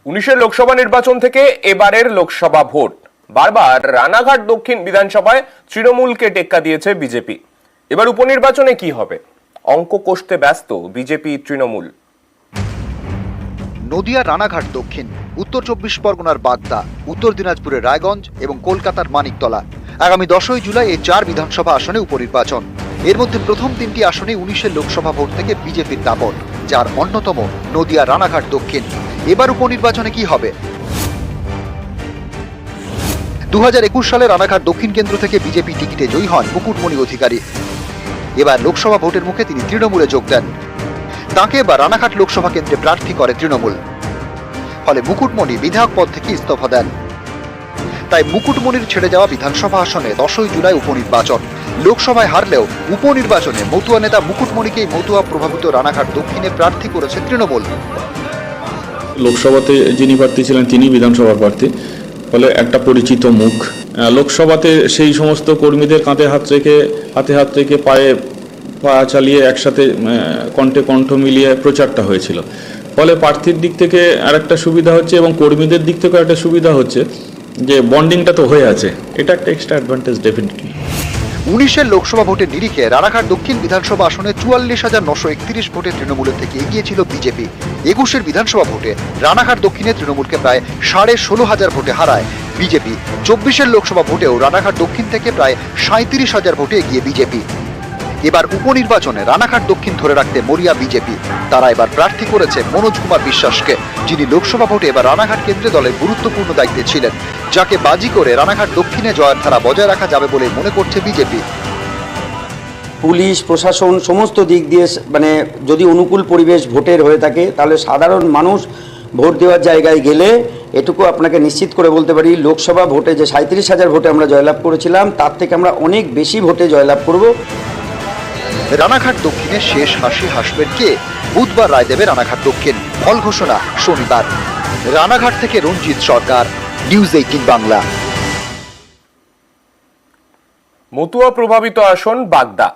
19 লোকসভা নির্বাচন থেকে এবারের লোকসভা ভোট। বারবার রানাঘাট দক্ষিণ বিধানসভায় তৃণমূলকে টেক্কা দিয়েছে বিজেপি। এবার উপনির্বাচনে কি হবে, অঙ্ক কষতে ব্যস্ত বিজেপি তৃণমূল। নদিয়ার রানাঘাট দক্ষিণ, উত্তর 24 পরগনার বাগদা, উত্তর দিনাজপুরের রায়গঞ্জ এবং কলকাতার মানিকতলা। আগামী 10ই জুলাই এই 4 বিধানসভা আসনে উপনির্বাচন। এর মধ্যে প্রথম 3টি আসনে 19 লোকসভা ভোট থেকে বিজেপির দাপট, যার অন্যতম নদিয়ার রানাঘাট দক্ষিণ। এবার উপনির্বাচনে কি হবে? 2021 সালে রানাঘাট দক্ষিণ কেন্দ্র থেকে বিজেপি টিকিটে জয়ী হন মুকুটমণি অধিকারী। এবার লোকসভা ভোটের মুখে তিনি তৃণমূলে যোগ দেন। তাঁকে এবার রানাঘাট লোকসভা কেন্দ্রে প্রার্থী করে তৃণমূল। ফলে মুকুটমণি বিধায়ক পদ থেকে ইস্তফা দেন। তাই মুকুটমণির ছেড়ে যাওয়া বিধানসভা আসনে 10ই জুলাই উপনির্বাচন। লোকসভায় হারলেও উপনির্বাচনে মতুয়া নেতা মুকুটমণিকেই মতুয়া প্রভাবিত রানাঘাট দক্ষিণে প্রার্থী করেছে তৃণমূল। লোকসভাতে যিনি প্রার্থী ছিলেন তিনি বিধানসভা প্রার্থী, ফলে একটা পরিচিত মুখ। লোকসভাতে সেই সমস্ত কর্মীদের হাতে হাত রেখে পায়ে পা চালিয়ে একসাথে কণ্ঠে কণ্ঠ মিলিয়ে প্রচারটা হয়েছিল। ফলে প্রার্থীর দিক থেকে আরেকটা সুবিধা হচ্ছে এবং কর্মীদের দিক থেকেও একটা সুবিধা হচ্ছে যে বন্ডিংটা তো হয়ে আছে। এটা একটা এক্সট্রা অ্যাডভান্টেজ ডেফিনেটলি। 19 লোকসভা ভোটের নিরিখে রানাঘাট দক্ষিণ বিধানসভা আসনে 44,931 ভোটে তৃণমূলের থেকে এগিয়ে ছিল বিজেপি। 21 বিধানসভা ভোটে রানাঘাট দক্ষিণে তৃণমূলকে প্রায় 16,500 ভোটে হারায় বিজেপি। 24 লোকসভা ভোটেও রানাঘাট দক্ষিণ থেকে প্রায় 37,000 ভোটে এগিয়ে বিজেপি। এবার উপনির্বাচনে রানাঘাট দক্ষিণ ধরে রাখতে মরিয়া বিজেপি। তারা এবার প্রার্থী করেছে মনোজ কুমার বিশ্বাসকে, যিনি লোকসভা ভোটে এবার রানাঘাট কেন্দ্রে দলের গুরুত্বপূর্ণ দায়িত্বে ছিলেন, যাকে বাজি করে রানাঘাট দক্ষিণে জয়ের ধারা বজায় রাখা যাবে বলে মনে করছে বিজেপি। পুলিশ প্রশাসন সমস্ত দিক দিয়ে যদি অনুকূল পরিবেশ ভোটের হয়ে থাকে, তাহলে সাধারণ মানুষ ভোট দেওয়ার জায়গায় গেলে এটুকু আপনাকে নিশ্চিত করে বলতে পারি, লোকসভা ভোটে যে 37,000 ভোটে আমরা জয়লাভ করেছিলাম, তার থেকে আমরা অনেক বেশি ভোটে জয়লাভ করব। রানাঘাট দক্ষিণে শেষ হাসি হাসবেন কে? বুধবার রায় দেবে রানাঘাট দক্ষিণ। ফল ঘোষণা শনিবার। রানাঘাট থেকে রঞ্জিত সরকার, নিউজ 18 বাংলা। মতুয়া প্রভাবিত আসন বাগদা।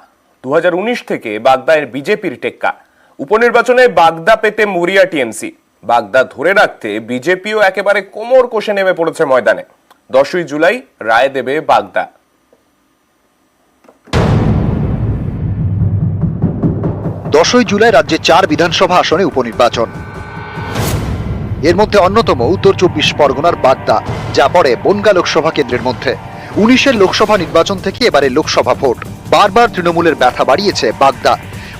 2019 থেকে বাগদায় বিজেপির টেক্কা। উপনির্বাচনে বাগদা পেতে মরিয়া টিএমসি। বাগদা ধরে রাখতে বিজেপিও একেবারে কোমর কষে নেমে পড়েছে ময়দানে। 10ই জুলাই রায় দেবে বাগদা। 10ই জুলাই রাজ্যে 4 বিধানসভা আসনে উপনির্বাচন। এর মধ্যে অন্যতম উত্তর 24 পরগনার বাগদা, যা পড়ে বনগাঁ লোকসভা কেন্দ্রের মধ্যে। 19 লোকসভা নির্বাচন থেকে এবারে লোকসভা ভোট। বারবার তৃণমূলের ব্যথা বাড়িয়েছে বাগদা।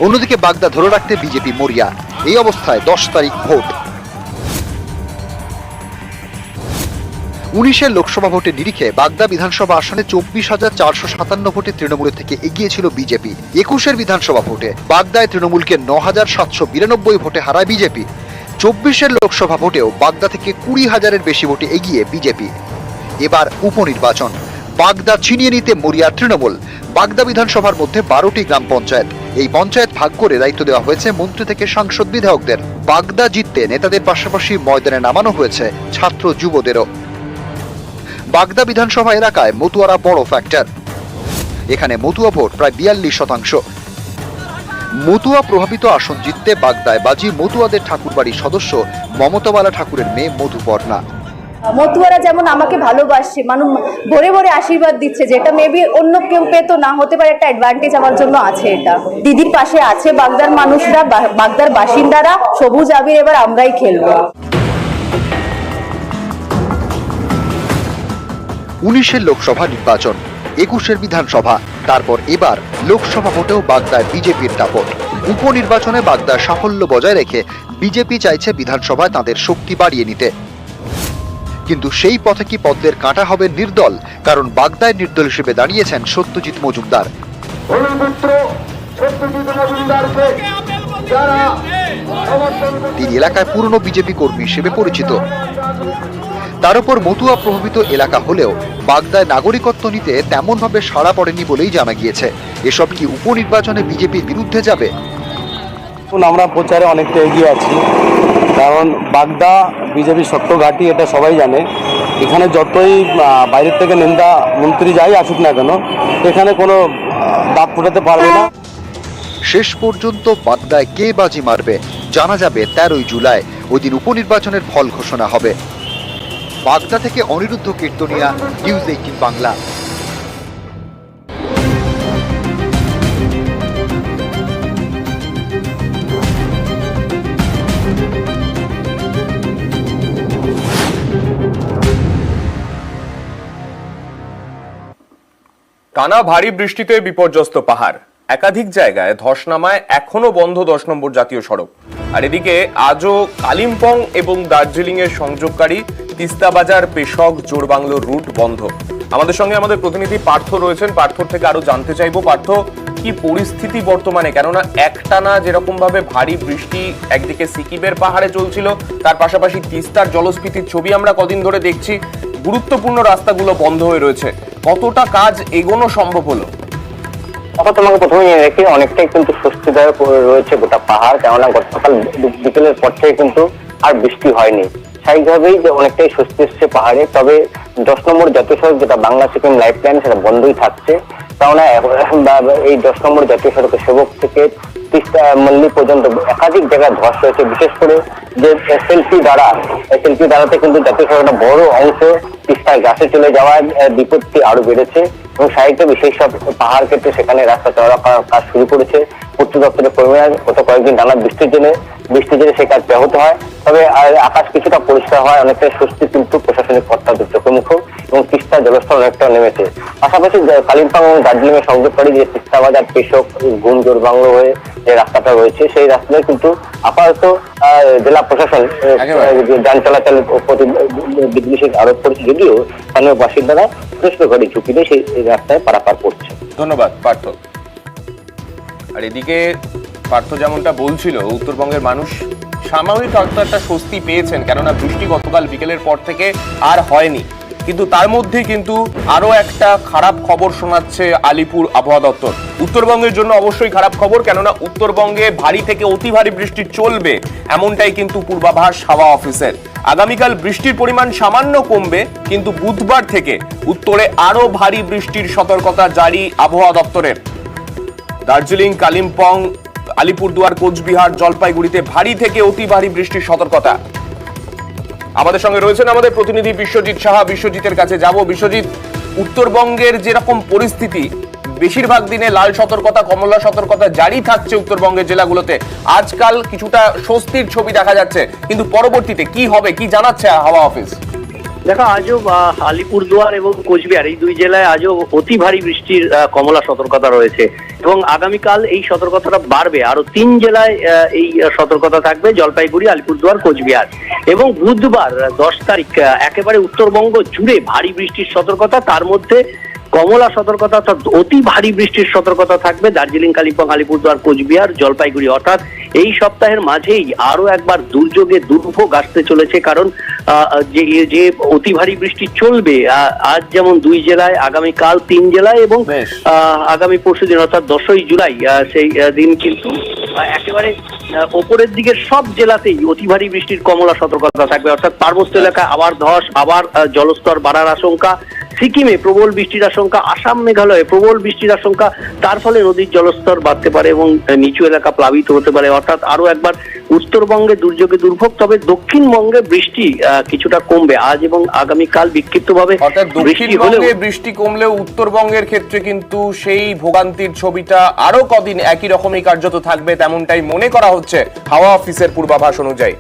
অন্যদিকে বাগদা ধরে রাখতে বিজেপি মরিয়া। এই অবস্থায় 10 তারিখ ভোট। 19 লোকসভা ভোটের নিরিখে বাগদা বিধানসভা আসনে 24,457 ভোটে তৃণমূলের থেকে এগিয়ে ছিল বিজেপি। 21 বিধানসভা ভোটে বাগদায় তৃণমূলকে 9,792 ভোটে হারায় বিজেপি। 24 লোকসভা ভোটেও বাগদা থেকে 20,000-এর বেশি ভোটে এগিয়ে বিজেপি। এবার উপনির্বাচন। বাগদা ছিনিয়ে নিতে মরিয়া তৃণমূল। বাগদা বিধানসভার মধ্যে 12টি গ্রাম পঞ্চায়েত। এই পঞ্চায়েত ভাগ করে দায়িত্ব দেওয়া হয়েছে মন্ত্রী থেকে সাংসদ বিধায়কদের। বাগদা জিততে নেতাদের পাশাপাশি ময়দানে নামানো হয়েছে ছাত্র যুবদেরও। বাগদা বিধানসভা এলাকায় মতুয়ারা বড় ফ্যাক্টর। এখানে মতুয়া ভোট প্রায় 42%। মতুয়া প্রভাবিত আসন জিততে বাগদায় বাজি মতুয়াদের ঠাকুরবাড়ির সদস্য মমতাবালা ঠাকুরের মেয়ে মধুপর্ণা। মতুয়ারা যেমন আমাকে ভালোবাসছে, মানুষ ভরে ভরে আশীর্বাদ দিচ্ছে, যেটা মেবি অন্য কেউ পেতো না, হতে পারে একটা অ্যাডভান্টেজ আমার জন্য আছে। এটা দিদির পাশে আছে বাগদার মানুষরা, বাগদার বাসিন্দারা। সবুজ আবির এবার আমরাই খেলবো। 19 লোকসভা নির্বাচন, 21 বিধানসভা, তারপর এবার লোকসভা ভোটেও বাগদায় বিজেপির দাপট। উপনির্বাচনে বাগদায় সাফল্য বজায় রেখে বিজেপি চাইছে বিধানসভায় তাদের শক্তি বাড়িয়ে নিতে। কিন্তু সেই পথে কি পদ্মের কাঁটা হবে নির্দল? কারণ বাগদায় নির্দল হিসেবে দাঁড়িয়েছেন সত্যজিৎ মজুমদার। তিনি এলাকায় পুরনো বিজেপি কর্মী হিসেবে পরিচিত। তার উপর মতুয়া প্রভাবিত এলাকা হলেও বাগদায় নাগরিকত্ব নিতে তেমনভাবে সাড়া পড়েনি বলেই জানা গিয়েছে। এসব কি উপনির্বাচনে বিজেপির বিরুদ্ধে যাবে? আমরা প্রচারে অনেকটা এগিয়ে আছি, কারণ বাগদা বিজেপির শক্ত ঘাঁটি, এটা সবাই জানে। এখানে যতই বাইরের থেকে নেতা মন্ত্রী যাই আসুক না কেন, এখানে কোনো দাঁত ফোটাতে পারবে না। শেষ পর্যন্ত বাগদায় কে বাজি মারবে জানা যাবে 13 জুলাই। ওই দিন উপনির্বাচনের ফল ঘোষণা হবে। বাগদা থেকে অনিরুদ্ধ কীর্তনিয়া, নিউজ 18 বাংলা। টানা ভারী বৃষ্টিতে বিপর্যস্ত পাহাড়, একাধিক জায়গায় ধস নামায় এখনো বন্ধ 10 নম্বর জাতীয় সড়ক। আর এদিকে আজও কালিম্পং এবং দার্জিলিং এর সংযোগকারী তিস্তা বাজার পেশক জোড়বাংলোর রুট বন্ধ। আমাদের সঙ্গে আমাদের প্রতিনিধি পার্থ রয়েছেন, পার্থর থেকে আরো জানতে চাইবো। পার্থ, কি পরিস্থিতি বর্তমানে? কেননা একটানা যেরকম ভাবে ভারী বৃষ্টি একদিকে সিকিমের পাহাড়ে চলছিল, তার পাশাপাশি তিস্তার জলস্ফীতির ছবি আমরা কদিন ধরে দেখছি। গুরুত্বপূর্ণ রাস্তাগুলো বন্ধ হয়ে রয়েছে, কতটা কাজ এগোনো সম্ভব হলো? তোমাকে প্রথমে রেখে অনেকটাই কিন্তু স্বস্তিদায়ক রয়েছে গোটা পাহাড়, কেননা গতকাল বিকেলের পর থেকে কিন্তু আর বৃষ্টি হয়নি। স্বাভাবিকভাবেই যে অনেকটাই স্বস্তি এসছে পাহাড়ে। তবে 10 নম্বর জাতীয় সড়ক যেটা বাংলা সিকিম লাইফ লাইন, সেটা বন্ধই থাকছে। কেননা এই 10 নম্বর জাতীয় সড়কের সেবক থেকে তিস্তা মল্লি পর্যন্ত একাধিক জায়গায় ধস রয়েছে। বিশেষ করে যে এসএলপি দ্বারাতে কিন্তু জাতীয় সড়কের বড় অংশ তিস্তায় গাছে চলে যাওয়ার বিপত্তি আরো বেড়েছে এবং স্বাভাবিকভাবে সেই সব পাহাড় কেটে সেখানে রাস্তা চওড়া করার কাজ শুরু করেছে পূর্ত দপ্তরের কর্মীরা। গত কয়েকদিন টানা বৃষ্টির জন্য সেই কাজ ব্যাহত হয়। তবে আকাশ কিছুটা পরিষ্কার হয়, অনেকটাই স্বস্তি কিন্তু প্রশাসনিক কর্তাদের চোখে মুখ এবং তিস্তার জলস্তর অনেকটা নেমেছে। পাশাপাশি কালিম্পং এবং দার্জিলিং এর সংযোগকারী যে তিস্তা বাজার পেশক ঘুম জোড়বাংলো হয়ে যে রাস্তাটা রয়েছে, সেই রাস্তায় কিন্তু আপাতত জেলা প্রশাসন যান চলাচলের প্রতি বিধিনিষেধ আরোপ করেছে, যদিও স্থানীয় বাসিন্দারা যথেষ্ট গাড়ি ঝুঁকি দিয়ে সেই রাস্তায় পারাপার করছে। ধন্যবাদ পার্থ। আর এদিকে পার্থ যেমনটা বলছিল, উত্তরবঙ্গের মানুষ সাময়িক হয়তো একটা স্বস্তি পেয়েছেন, কেননা বৃষ্টি গতকাল বিকেলের পর থেকে আর হয়নি। কিন্তু তার মধ্যে কিন্তু আরো একটা খারাপ খবর শোনাচ্ছে আলিপুর আবহাওয়া দপ্তর। উত্তরবঙ্গের জন্য অবশ্যই খারাপ খবর, কেননা উত্তরবঙ্গে ভারী থেকে অতি ভারী বৃষ্টি চলবে, এমনটাই কিন্তু পূর্বাভাস হাওয়া অফিসের। আগামীকাল বৃষ্টির পরিমাণ সামান্য কমবে, কিন্তু বুধবার থেকে উত্তরে আরো ভারী বৃষ্টির সতর্কতা জারি আবহাওয়া দপ্তরের। দার্জিলিং, কালিম্পং, আলিপুরদুয়ার, কোচবিহার, জলপাইগুড়িতে ভারী থেকে অতি ভারী বৃষ্টির সতর্কতা। আমাদের সঙ্গে রয়েছেন আমাদের প্রতিনিধি বিশ্বজিৎ সাহা। বিশ্বজিতের কাছে যাব। বিশ্বজিৎ, উত্তরবঙ্গের যেরকম পরিস্থিতি, বেশিরভাগ দিনে লাল সতর্কতা, কমলা সতর্কতা জারি থাকছে উত্তরবঙ্গের জেলাগুলোতে। আজকাল কিছুটা স্বস্তির ছবি দেখা যাচ্ছে, কিন্তু পরবর্তীতে কি হবে, কি জানাচ্ছে হাওয়া অফিস? দেখো, আজও আলিপুরদুয়ার এবং কোচবিহার এই দুই জেলায় আজও অতি ভারী বৃষ্টির কমলা সতর্কতা রয়েছে এবং আগামীকাল এই সতর্কতাটা বাড়বে। আরো 3 জেলায় এই সতর্কতা থাকবে, জলপাইগুড়ি, আলিপুরদুয়ার, কোচবিহার। এবং বুধবার 10 তারিখ একেবারে উত্তরবঙ্গ জুড়ে ভারী বৃষ্টির সতর্কতা, তার মধ্যে কমলা সতর্কতা অর্থাৎ অতি ভারী বৃষ্টির সতর্কতা থাকবে দার্জিলিং, কালিম্পং, আলিপুরদুয়ার, কোচবিহার, জলপাইগুড়ি। অর্থাৎ এই সপ্তাহের মাঝেই আরো একবার দুর্ভোগ আসতে চলেছে, কারণ যে অতি ভারী বৃষ্টি চলবে। আজ যেমন 2 জেলায়, আগামীকাল 3 জেলায় এবং আগামী পরশুদিন অর্থাৎ 10ই জুলাই সেই দিন কিন্তু একেবারে ওপরের দিকের সব জেলাতেই অতি ভারী বৃষ্টির কমলা সতর্কতা থাকবে। অর্থাৎ পার্বত্য এলাকায় আবার ধস, আবার জলস্তর বাড়ার আশঙ্কা। সিকিমে প্রবল বৃষ্টির আশঙ্কা, আসাম, মেঘালয়ে প্রবল বৃষ্টির আশঙ্কা। তার ফলে নদীর জলস্তর বাড়তে পারে এবং নিচু এলাকা প্লাবিত হতে পারে। অর্থাৎ আরো একবার উত্তরবঙ্গে দুর্ভোগ। তবে দক্ষিণবঙ্গে বৃষ্টি কিছুটা কমবে আজ এবং আগামীকাল বিক্ষিপ্তভাবে। অর্থাৎ দক্ষিণবঙ্গে বৃষ্টি কমলেও উত্তরবঙ্গের ক্ষেত্রে কিন্তু সেই ভোগান্তির ছবিটা আরো কদিন একই রকমই কার্যত থাকবে, তেমনটাই মনে করা হচ্ছে হাওয়া অফিসের পূর্বাভাস অনুযায়ী।